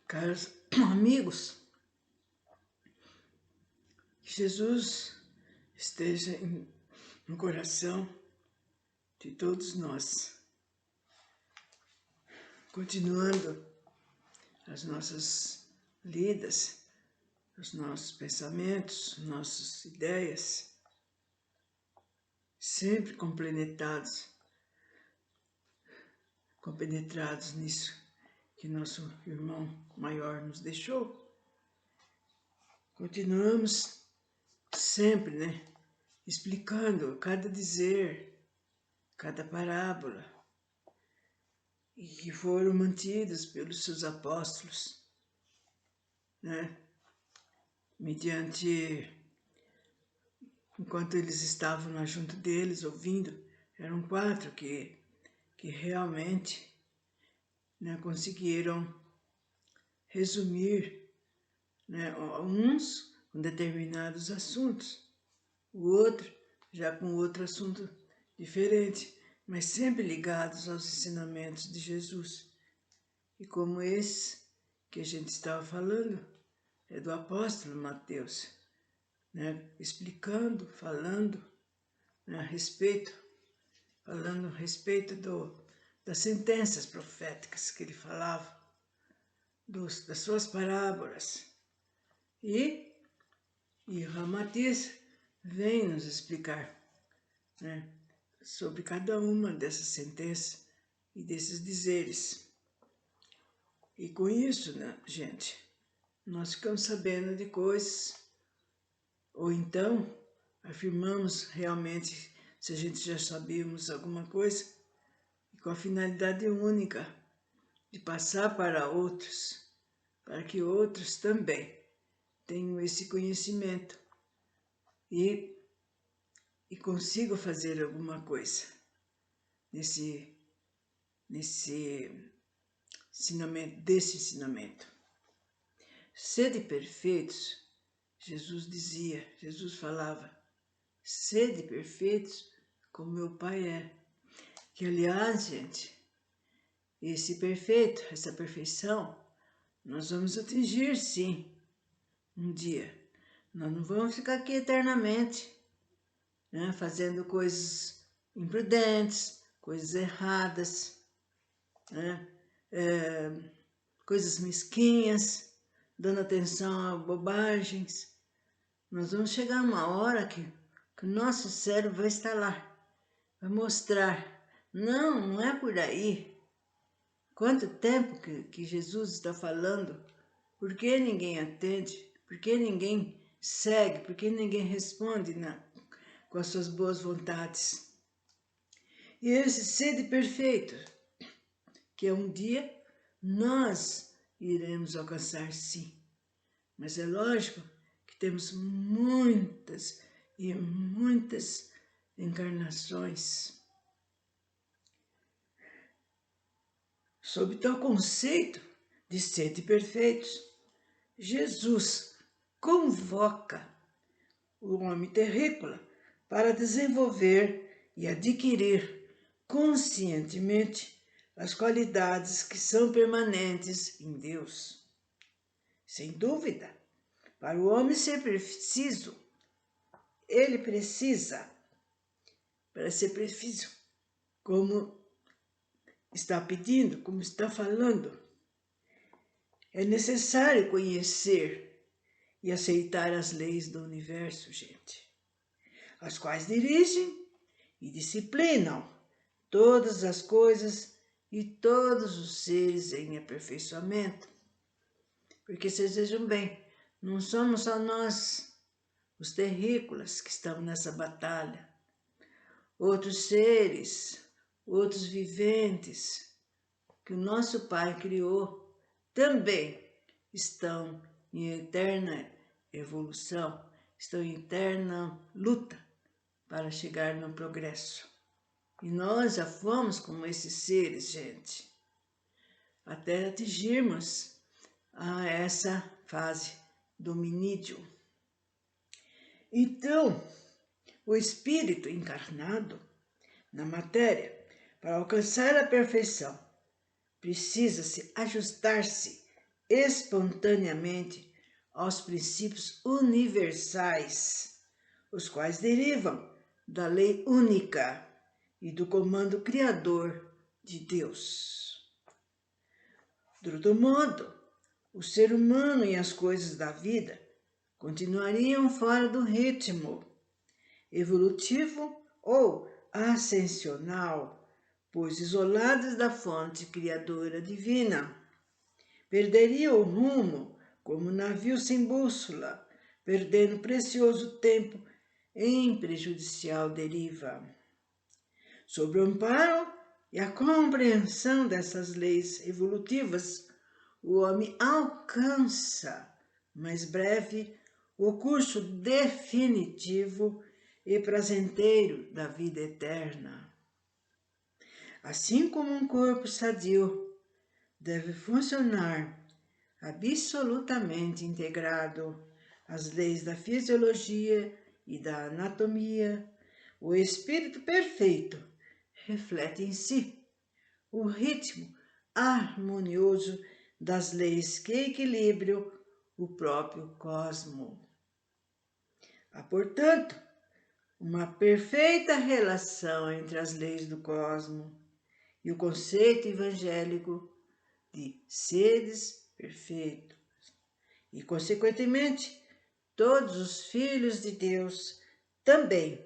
Caros amigos, que Jesus esteja no coração de todos nós, continuando as nossas lidas, os nossos pensamentos, nossas ideias, sempre compenetrados nisso que nosso irmão maior nos deixou. Continuamos sempre, explicando cada dizer, cada parábola, e que foram mantidos pelos seus apóstolos, mediante, enquanto eles estavam junto deles, ouvindo, eram 4 que realmente conseguiram resumir uns com determinados assuntos, o outro já com outro assunto diferente, mas sempre ligados aos ensinamentos de Jesus. E como esse que a gente estava falando, é do apóstolo Mateus, explicando, falando a respeito das sentenças proféticas que ele falava, das suas parábolas. E Ramatiz vem nos explicar sobre cada uma dessas sentenças e desses dizeres. E com isso, gente, nós ficamos sabendo de coisas, ou então afirmamos realmente se a gente já sabíamos alguma coisa, e com a finalidade única de passar para outros, para que outros também tenham esse conhecimento e consigam fazer alguma coisa desse ensinamento. Sede perfeitos, Jesus falava, sede perfeitos como meu Pai é. Que, aliás, gente, esse perfeito, essa perfeição, nós vamos atingir, sim, um dia. Nós não vamos ficar aqui eternamente, fazendo coisas imprudentes, coisas erradas, coisas mesquinhas, dando atenção a bobagens. Nós vamos chegar a uma hora que o nosso cérebro vai estar lá, vai mostrar. Não é por aí. Quanto tempo que Jesus está falando? Por que ninguém atende? Por que ninguém segue? Por que ninguém responde com as suas boas vontades? E esse sede perfeito, que um dia nós iremos alcançar, sim. Mas é lógico que temos muitas e muitas encarnações. Sob tal conceito de sede perfeitos, Jesus convoca o homem terrícola para desenvolver e adquirir conscientemente as qualidades que são permanentes em Deus. Sem dúvida, para o homem ser preciso, ele precisa, para ser preciso, como está pedindo, como está falando, é necessário conhecer e aceitar as leis do universo, gente, as quais dirigem e disciplinam todas as coisas e todos os seres em aperfeiçoamento. Porque vocês vejam bem, não somos só nós, os terrícolas, que estamos nessa batalha. Outros seres, outros viventes, que o nosso Pai criou, também estão em eterna evolução, estão em eterna luta para chegar no progresso. E nós já fomos como esses seres, gente, até atingirmos a essa fase do hominídeo. Então, o espírito encarnado na matéria, para alcançar a perfeição, precisa-se ajustar-se espontaneamente aos princípios universais, os quais derivam da lei única e do comando criador de Deus. De outro modo, o ser humano e as coisas da vida continuariam fora do ritmo evolutivo ou ascensional, pois isolados da fonte criadora divina. Perderia o rumo como navio sem bússola, perdendo precioso tempo em prejudicial deriva. Sob o amparo e a compreensão dessas leis evolutivas, o homem alcança, mais breve, o curso definitivo e prazenteiro da vida eterna. Assim como um corpo sadio deve funcionar absolutamente integrado às leis da fisiologia e da anatomia, o espírito perfeito reflete em si o ritmo harmonioso das leis que equilibram o próprio cosmo. Há, portanto, uma perfeita relação entre as leis do cosmo e o conceito evangélico de seres perfeitos. E, consequentemente, todos os filhos de Deus também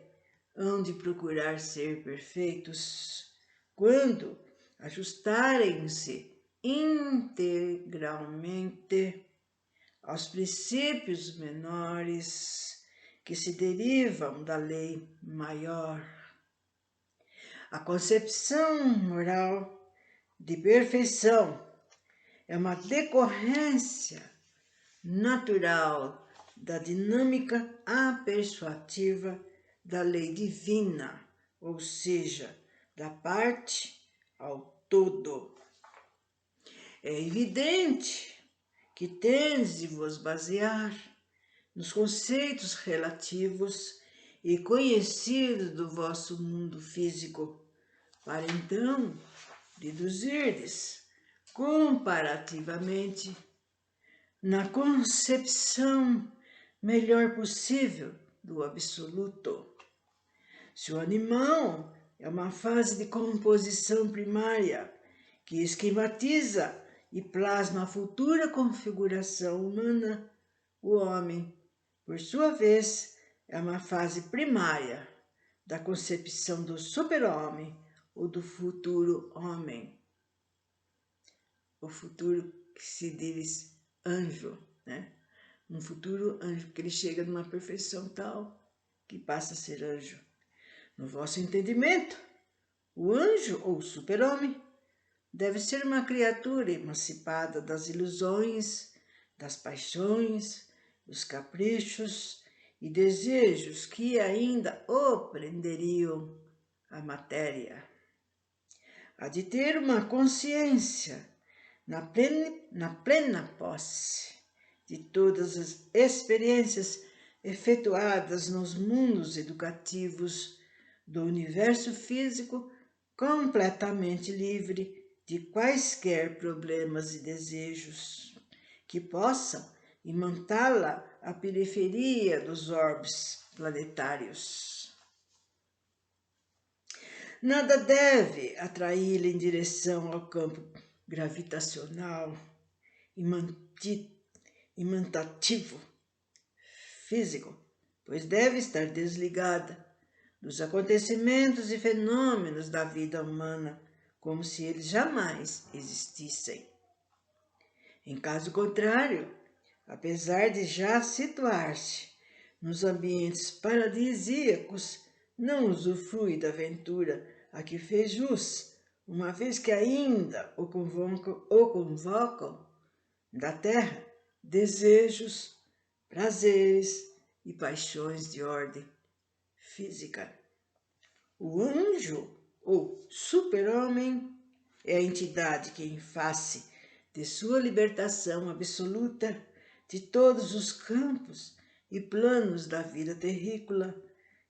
hão de procurar ser perfeitos quando ajustarem-se integralmente aos princípios menores que se derivam da lei maior. A concepção moral de perfeição é uma decorrência natural da dinâmica apersuativa da lei divina, ou seja, da parte ao todo. É evidente que tendes de vos basear nos conceitos relativos e conhecidos do vosso mundo físico, para então deduzirdes comparativamente na concepção melhor possível do absoluto. Se o animal é uma fase de composição primária que esquematiza e plasma a futura configuração humana, o homem, por sua vez, é uma fase primária da concepção do super-homem ou do futuro homem. O futuro que se diz anjo, né? Um futuro anjo, que ele chega numa perfeição tal que passa a ser anjo. No vosso entendimento, o anjo ou super-homem deve ser uma criatura emancipada das ilusões, das paixões, dos caprichos e desejos que ainda o prenderiam à matéria. Há de ter uma consciência na plena posse de todas as experiências efetuadas nos mundos educativos do universo físico, completamente livre de quaisquer problemas e desejos que possam imantá-la à periferia dos orbes planetários. Nada deve atraí-la em direção ao campo gravitacional imantativo físico, pois deve estar desligada dos acontecimentos e fenômenos da vida humana, como se eles jamais existissem. Em caso contrário, apesar de já situar-se nos ambientes paradisíacos, não usufrui da aventura a que fez jus, uma vez que ainda o convocam da terra desejos, prazeres e paixões de ordem física. O anjo ou super-homem é a entidade que, em face de sua libertação absoluta de todos os campos e planos da vida terrícola,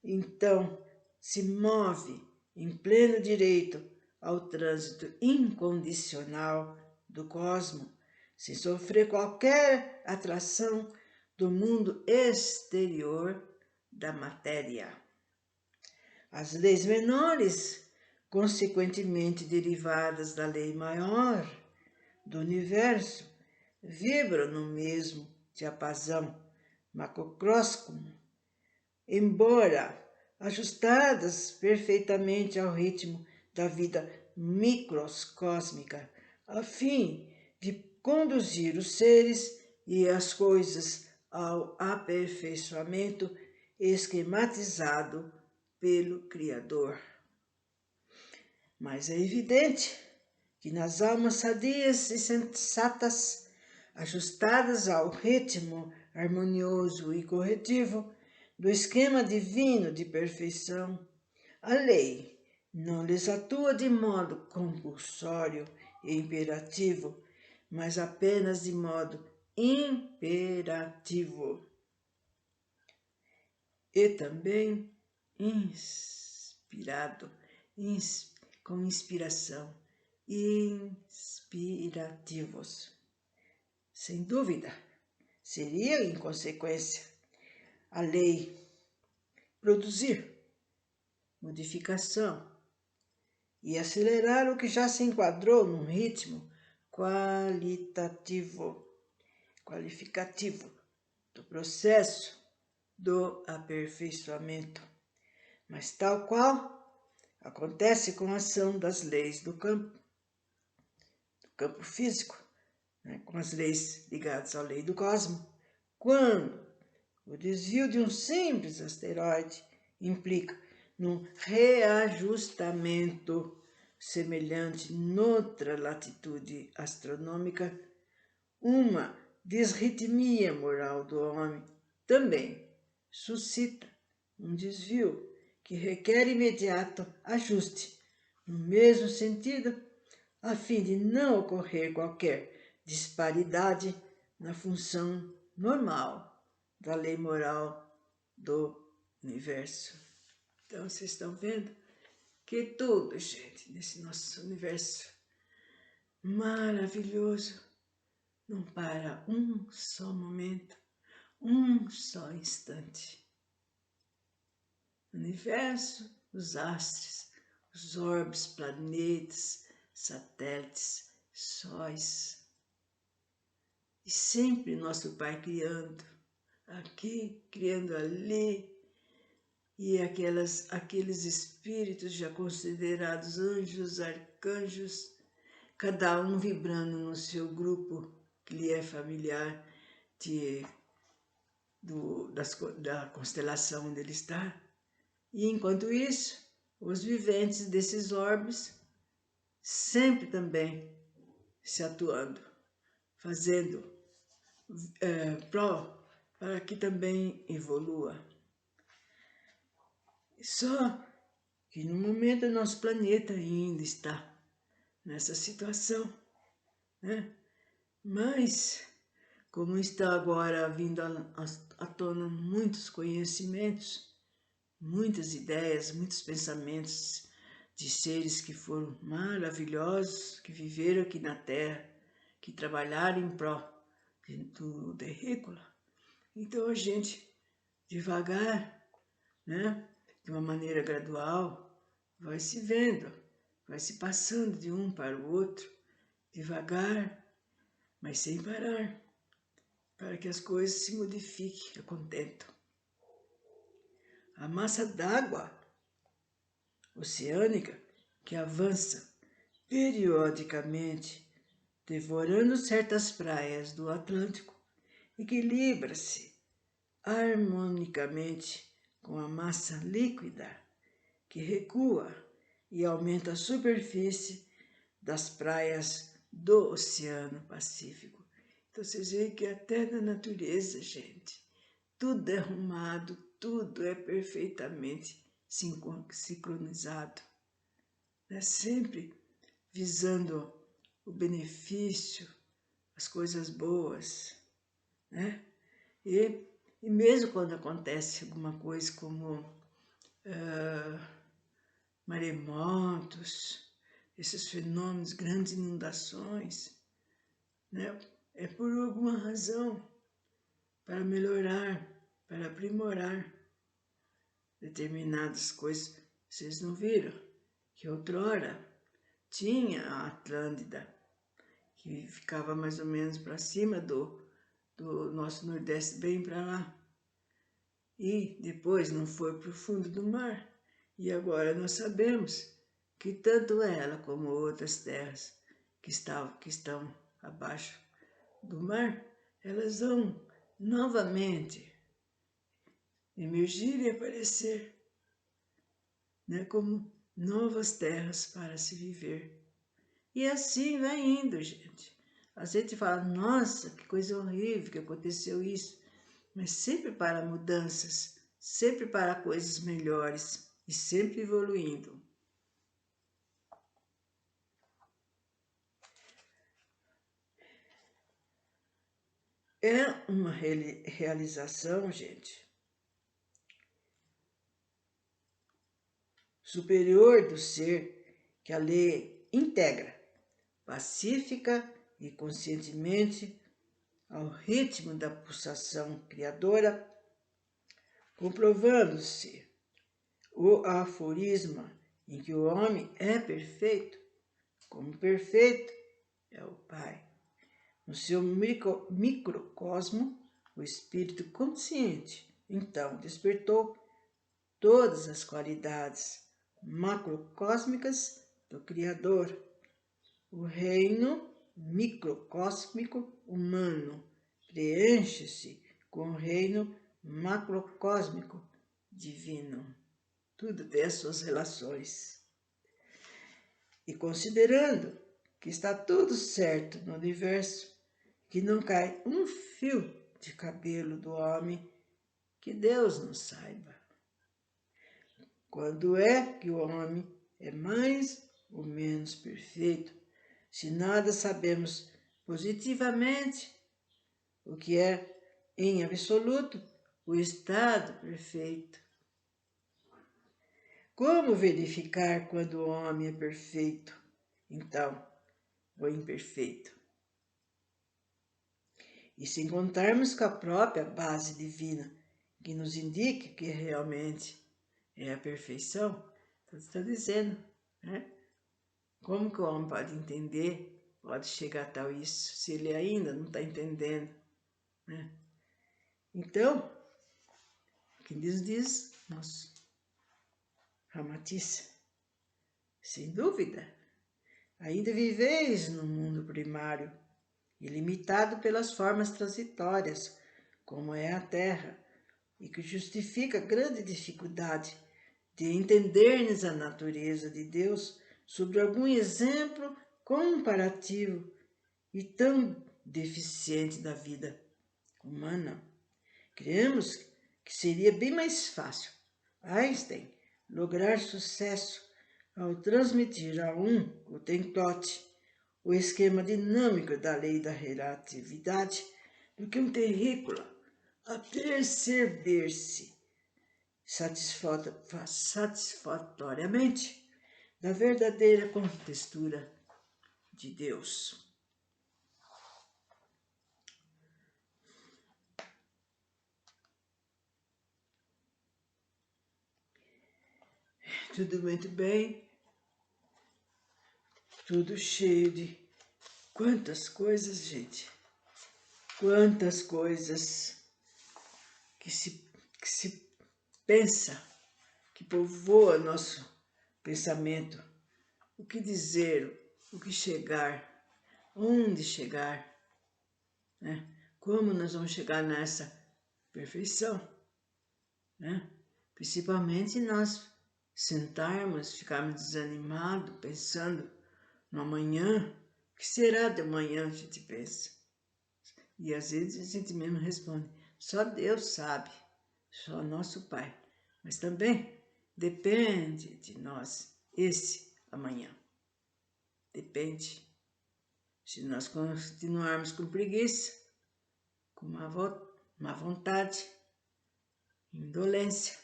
então se move em pleno direito ao trânsito incondicional do cosmo, sem sofrer qualquer atração do mundo exterior da matéria. As leis menores, consequentemente derivadas da lei maior do universo, vibram no mesmo diapasão macrocósmico, embora ajustadas perfeitamente ao ritmo da vida microcósmica, a fim de conduzir os seres e as coisas ao aperfeiçoamento esquematizado pelo Criador. Mas é evidente que nas almas sadias e sensatas, ajustadas ao ritmo harmonioso e corretivo do esquema divino de perfeição, a lei não lhes atua de modo compulsório e imperativo, mas apenas de modo imperativo. E também inspirado, com inspiração, inspirativos. Sem dúvida, seria em consequência a lei produzir modificação e acelerar o que já se enquadrou num ritmo qualificativo do processo do aperfeiçoamento. Mas tal qual acontece com a ação das leis do campo físico, né, com as leis ligadas à lei do cosmos, quando o desvio de um simples asteroide implica num reajustamento semelhante noutra latitude astronômica, uma desritmia moral do homem também suscita um desvio que requer imediato ajuste no mesmo sentido, a fim de não ocorrer qualquer disparidade na função normal da lei moral do universo. Então, vocês estão vendo que tudo, gente, nesse nosso universo maravilhoso, não para um só momento, um só instante. O universo, os astros, os orbes, planetas, satélites, sóis. E sempre nosso Pai criando, aqui, criando ali, e aqueles espíritos já considerados anjos, arcanjos, cada um vibrando no seu grupo que lhe é familiar da constelação onde ele está. E enquanto isso, os viventes desses orbes sempre também se atuando, fazendo para que também evolua. Só que no momento nosso planeta ainda está nessa situação, né? Mas, como está agora vindo à tona muitos conhecimentos, muitas ideias, muitos pensamentos de seres que foram maravilhosos, que viveram aqui na Terra, que trabalharam em pró do terrícola. Então a gente, devagar, né, de uma maneira gradual, vai se vendo, vai se passando de um para o outro, devagar, mas sem parar, para que as coisas se modifiquem a contento. A massa d'água oceânica que avança periodicamente, devorando certas praias do Atlântico, equilibra-se harmonicamente com a massa líquida que recua e aumenta a superfície das praias do Oceano Pacífico. Então vocês veem que até na natureza, gente, tudo é arrumado, tudo é perfeitamente sincronizado, né? Sempre visando o benefício, as coisas boas, né? E mesmo quando acontece alguma coisa como maremotos, esses fenômenos, grandes inundações, né? é por alguma razão, para melhorar, para aprimorar determinadas coisas. Vocês não viram que outrora tinha a Atlântida, que ficava mais ou menos para cima do nosso Nordeste, bem para lá. E depois não foi para o fundo do mar. E agora nós sabemos que tanto ela como outras terras que estão abaixo do mar, elas vão novamente emergir e aparecer, né, como novas terras para se viver. E assim vai indo, gente. A gente fala, nossa, que coisa horrível que aconteceu isso. Mas sempre para mudanças, sempre para coisas melhores e sempre evoluindo. É uma realização, gente, superior do ser que a lei integra, pacífica e conscientemente, ao ritmo da pulsação criadora, comprovando-se o aforisma em que o homem é perfeito, como perfeito é o Pai. No seu microcosmo, o espírito consciente, então, despertou todas as qualidades macrocósmicas do Criador. O reino microcósmico humano preenche-se com o reino macrocósmico divino. Tudo tem as suas relações. E considerando que está tudo certo no universo, que não cai um fio de cabelo do homem que Deus não saiba. Quando é que o homem é mais ou menos perfeito, se nada sabemos positivamente o que é, em absoluto, o estado perfeito? Como verificar quando o homem é perfeito, então, ou imperfeito? E se contarmos com a própria base divina, que nos indique que realmente é a perfeição, então está dizendo, né? Como que o homem pode entender, pode chegar a tal isso, se ele ainda não está entendendo, né? Então, quem diz, nosso Ramatiz, sem dúvida, ainda viveis no mundo primário, ilimitado pelas formas transitórias, como é a Terra, e que justifica a grande dificuldade de entendermos a natureza de Deus sobre algum exemplo comparativo e tão deficiente da vida humana. Creemos que seria bem mais fácil Einstein lograr sucesso ao transmitir a o tentote, o esquema dinâmico da lei da relatividade, do que um terrícola a perceber-se satisfatoriamente da verdadeira contextura de Deus. Tudo muito bem, tudo cheio de quantas coisas, gente, quantas coisas que se pensa, que povoa nosso pensamento, o que dizer, o que chegar, onde chegar, né? Como nós vamos chegar nessa perfeição, né? Principalmente nós sentarmos, ficarmos desanimados, pensando no amanhã, o que será de amanhã, a gente pensa. E às vezes a gente mesmo responde, só Deus sabe, só nosso Pai. Mas também depende de nós, esse amanhã. Depende. Se nós continuarmos com preguiça, com má vontade, indolência,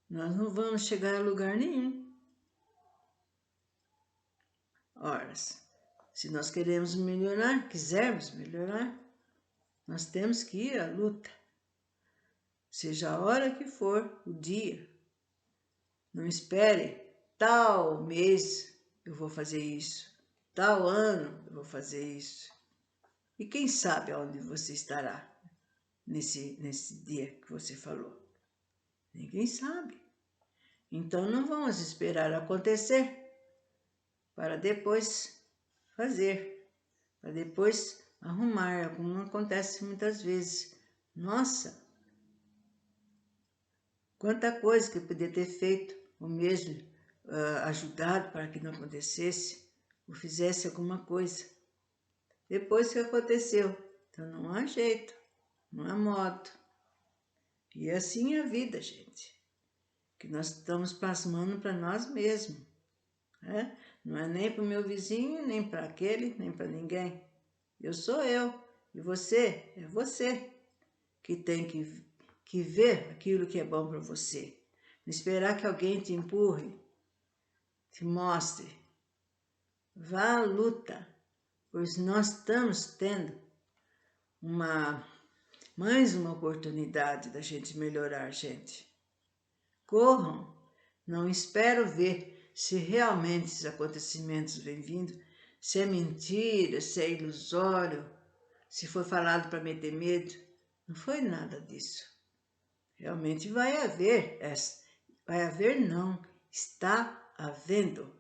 nós não vamos chegar a lugar nenhum. Ora, Se nós queremos melhorar, quisermos melhorar, nós temos que ir à luta. Seja a hora que for, o dia. Não espere tal mês eu vou fazer isso, tal ano eu vou fazer isso. E quem sabe aonde você estará nesse dia que você falou? Ninguém sabe. Então não vamos esperar acontecer para depois fazer, para depois arrumar, como acontece muitas vezes. Nossa, quanta coisa que eu podia ter feito, ou mesmo ajudado para que não acontecesse, ou fizesse alguma coisa. Depois que aconteceu, então não há jeito, não há modo. E assim é a vida, gente, que nós estamos plasmando para nós mesmos, né? Não é nem para o meu vizinho, nem para aquele, nem para ninguém. Eu sou eu, e você é você que tem que ver aquilo que é bom para você. Não esperar que alguém te empurre, te mostre. Vá à luta, pois nós estamos tendo mais uma oportunidade da gente melhorar, gente. Corram, não espero ver se realmente esses acontecimentos vêm vindo, se é mentira, se é ilusório, se foi falado para meter medo. Não foi nada disso. Realmente vai haver, não, está havendo,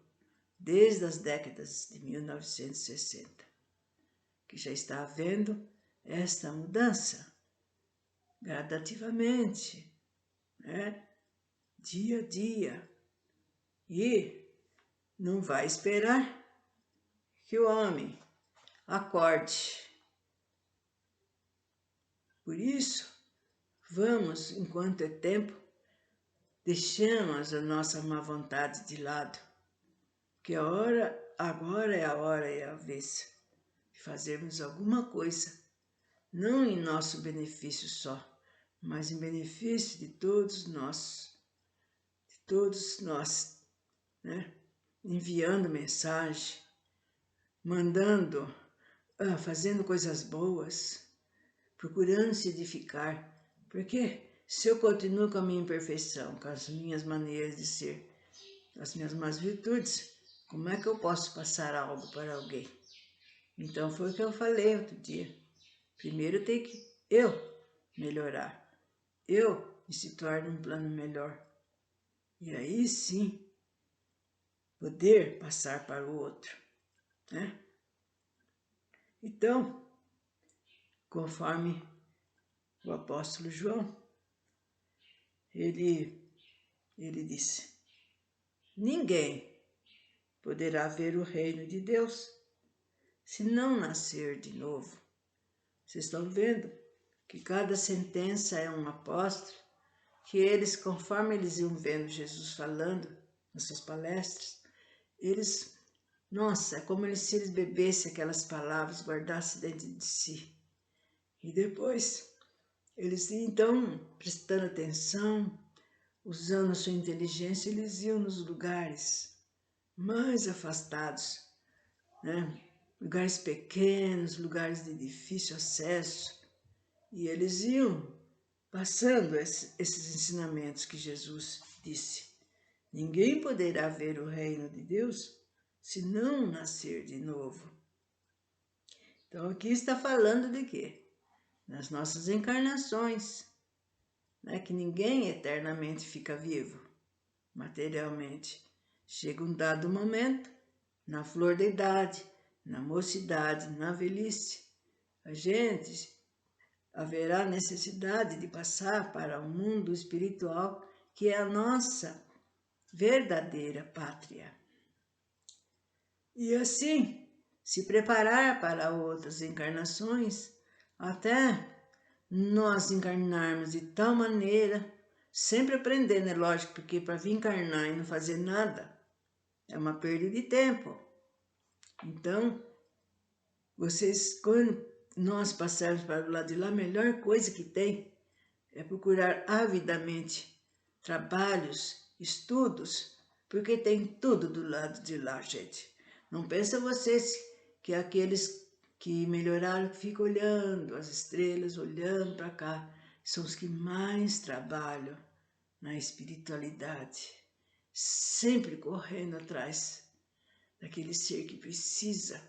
desde as décadas de 1960, que já está havendo esta mudança, gradativamente, né? Dia a dia. E não vai esperar que o homem acorde. Por isso, vamos, enquanto é tempo, deixamos a nossa má vontade de lado, que agora é a hora e a vez de fazermos alguma coisa, não em nosso benefício só, mas em benefício de todos nós, né? Enviando mensagem, fazendo coisas boas, procurando se edificar, porque se eu continuo com a minha imperfeição, com as minhas maneiras de ser, as minhas más virtudes, como é que eu posso passar algo para alguém? Então foi o que eu falei outro dia. Primeiro tem que eu melhorar, eu me situar num plano melhor. E aí sim, poder passar para o outro, né? Então, conforme o apóstolo João, ele disse: ninguém poderá ver o reino de Deus se não nascer de novo. Vocês estão vendo que cada sentença é um apóstolo, que eles, conforme eles iam vendo Jesus falando nas suas palestras, nossa, é como se eles bebessem aquelas palavras, guardassem dentro de si. E depois, eles então, prestando atenção, usando a sua inteligência, eles iam nos lugares mais afastados, né? Lugares pequenos, lugares de difícil acesso, e eles iam passando esses ensinamentos que Jesus disse. Ninguém poderá ver o reino de Deus se não nascer de novo. Então aqui está falando de quê? Nas nossas encarnações, né? Que ninguém eternamente fica vivo, materialmente. Chega um dado momento, na flor da idade, na mocidade, na velhice, a gente haverá necessidade de passar para o mundo espiritual, que é a nossa verdadeira pátria. E assim, se preparar para outras encarnações, até nós encarnarmos de tal maneira, sempre aprendendo, é lógico, porque para vir encarnar e não fazer nada é uma perda de tempo. Então, quando nós passarmos para o lado de lá, a melhor coisa que tem é procurar avidamente trabalhos, estudos, porque tem tudo do lado de lá, gente. Não pensa vocês que aqueles que melhoraram ficam olhando as estrelas, olhando para cá, são os que mais trabalham na espiritualidade, sempre correndo atrás daquele ser que precisa,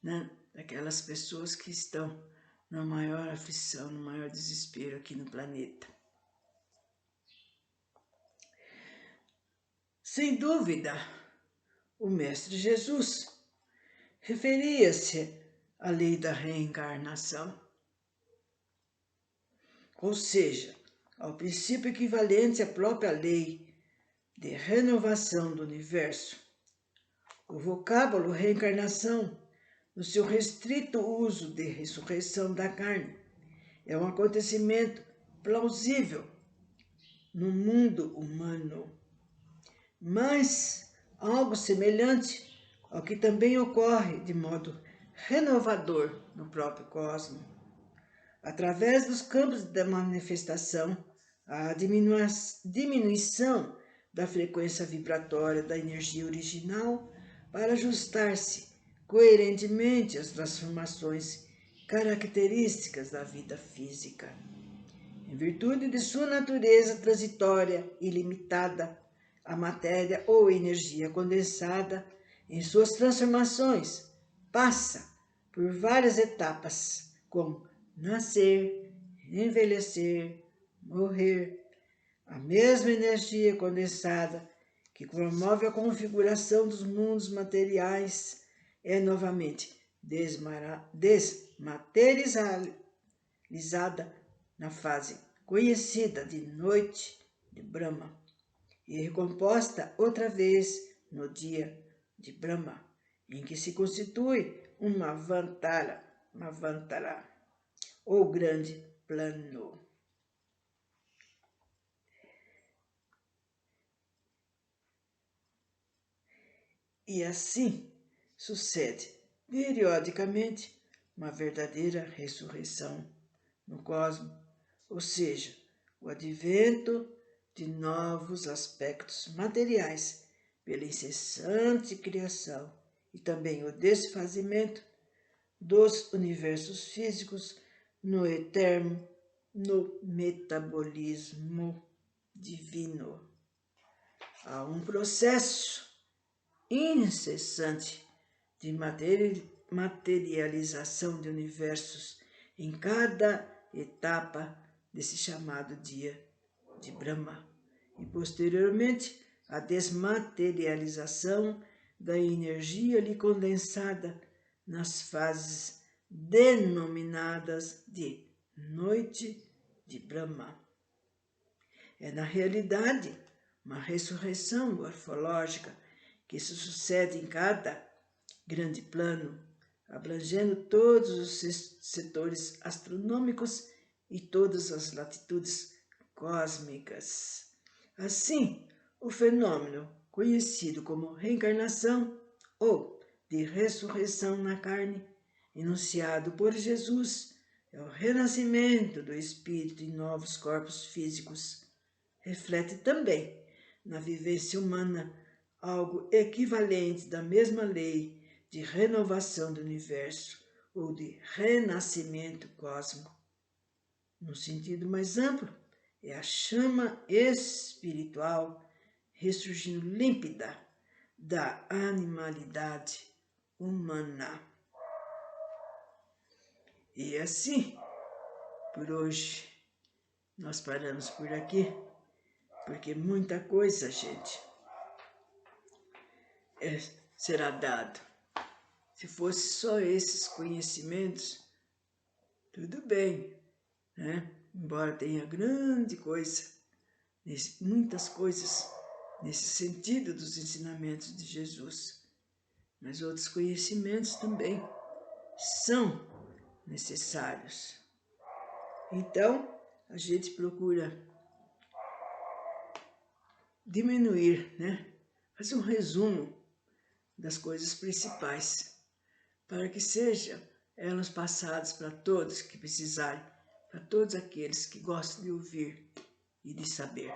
né? Daquelas pessoas que estão na maior aflição, no maior desespero aqui no planeta. Sem dúvida, o Mestre Jesus referia-se à lei da reencarnação, ou seja, ao princípio equivalente à própria lei de renovação do universo. O vocábulo reencarnação, no seu restrito uso de ressurreição da carne, é um acontecimento plausível no mundo humano, mas algo semelhante ao que também ocorre de modo renovador no próprio cosmos. Através dos campos da manifestação, a diminuição da frequência vibratória da energia original para ajustar-se coerentemente às transformações características da vida física. Em virtude de sua natureza transitória e limitada, a matéria ou energia condensada, em suas transformações, passa por várias etapas, como nascer, envelhecer, morrer. A mesma energia condensada que promove a configuração dos mundos materiais é novamente desmaterializada na fase conhecida de noite de Brahma e recomposta outra vez no dia de Brahma, em que se constitui uma Vantara, ou grande plano. E assim sucede periodicamente uma verdadeira ressurreição no cosmos, ou seja, o advento de novos aspectos materiais pela incessante criação e também o desfazimento dos universos físicos no eterno, no metabolismo divino. Há um processo incessante de materialização de universos em cada etapa desse chamado dia de Brahma e posteriormente a desmaterialização da energia ali condensada nas fases denominadas de noite de Brahma. É na realidade uma ressurreição morfológica que se sucede em cada grande plano, abrangendo todos os setores astronômicos e todas as latitudes cósmicas. Assim, o fenômeno conhecido como reencarnação ou de ressurreição na carne, enunciado por Jesus, é o renascimento do espírito em novos corpos físicos. Reflete também na vivência humana algo equivalente da mesma lei de renovação do universo ou de renascimento cósmico. No sentido mais amplo, é a chama espiritual ressurgindo límpida da animalidade humana. E assim, por hoje, nós paramos por aqui, porque muita coisa, gente, será dado. Se fosse só esses conhecimentos, tudo bem, né? Embora tenha grande coisa, muitas coisas nesse sentido dos ensinamentos de Jesus, mas outros conhecimentos também são necessários. Então, a gente procura diminuir, né? Fazer um resumo das coisas principais, para que sejam elas passadas para todos que precisarem, para todos aqueles que gostam de ouvir e de saber.